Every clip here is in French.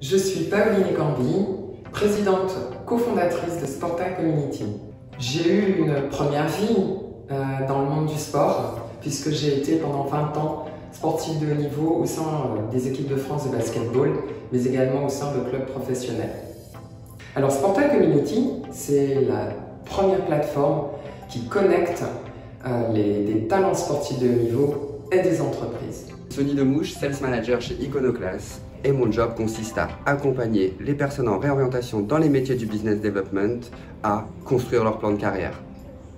Je suis Paoline Cambi, présidente cofondatrice de Sporta Community. J'ai eu une première vie dans le monde du sport, puisque j'ai été pendant 20 ans sportive de haut niveau au sein des équipes de France de basketball, mais également au sein de clubs professionnels. Alors Sporta Community, c'est la première plateforme qui connecte des talents sportifs de haut niveau et des entreprises. Sonny Demouche, Sales Manager chez Iconoclast, et mon job consiste à accompagner les personnes en réorientation dans les métiers du business development à construire leur plan de carrière.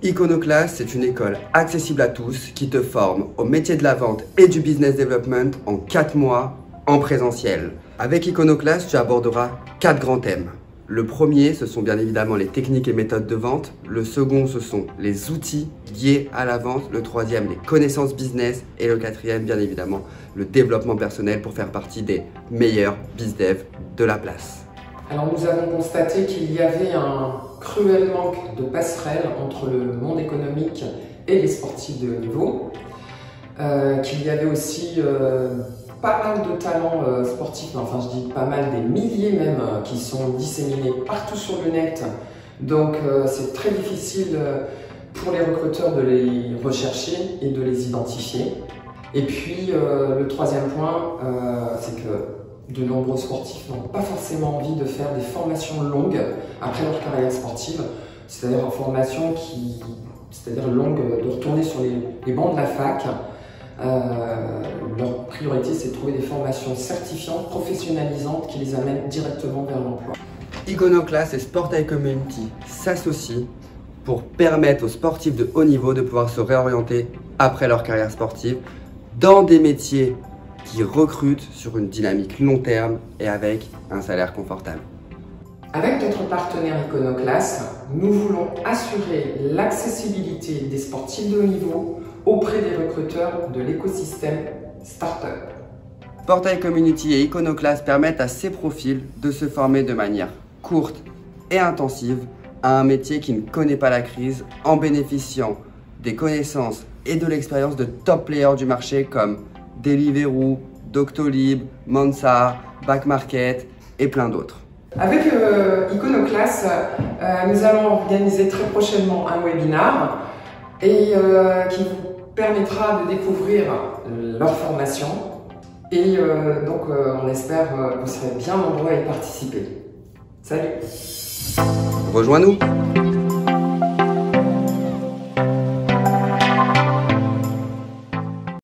Iconoclast, c'est une école accessible à tous qui te forme au métier de la vente et du business development en 4 mois en présentiel. Avec Iconoclast, tu aborderas 4 grands thèmes. Le premier, ce sont bien évidemment les techniques et méthodes de vente. Le second, ce sont les outils liés à la vente. Le troisième, les connaissances business. Et le quatrième, bien évidemment, le développement personnel pour faire partie des meilleurs BizDev de la place. Alors nous avons constaté qu'il y avait un cruel manque de passerelle entre le monde économique et les sportifs de haut niveau. Qu'il y avait aussi pas mal de talents sportifs, enfin je dis pas mal, des milliers même, qui sont disséminés partout sur le net. Donc c'est très difficile pour les recruteurs de les rechercher et de les identifier. Et puis le troisième point, c'est que de nombreux sportifs n'ont pas forcément envie de faire des formations longues après leur carrière sportive, c'est-à-dire une formation longue, de retourner sur les bancs de la fac. Leur priorité, c'est de trouver des formations certifiantes, professionnalisantes qui les amènent directement vers l'emploi. Iconoclast et Sporta Community s'associent pour permettre aux sportifs de haut niveau de pouvoir se réorienter après leur carrière sportive dans des métiers qui recrutent sur une dynamique long terme et avec un salaire confortable. Avec notre partenaire Iconoclast, nous voulons assurer l'accessibilité des sportifs de haut niveau auprès des recruteurs de l'écosystème Startup. Sporta Community et Iconoclast permettent à ces profils de se former de manière courte et intensive à un métier qui ne connaît pas la crise en bénéficiant des connaissances et de l'expérience de top players du marché comme Deliveroo, Doctolib, Monsa, Backmarket et plein d'autres. Avec Iconoclast, nous allons organiser très prochainement un webinar et qui vous permettra de découvrir leur formation. Et donc on espère que vous serez bien nombreux à y participer. Salut! Rejoins-nous!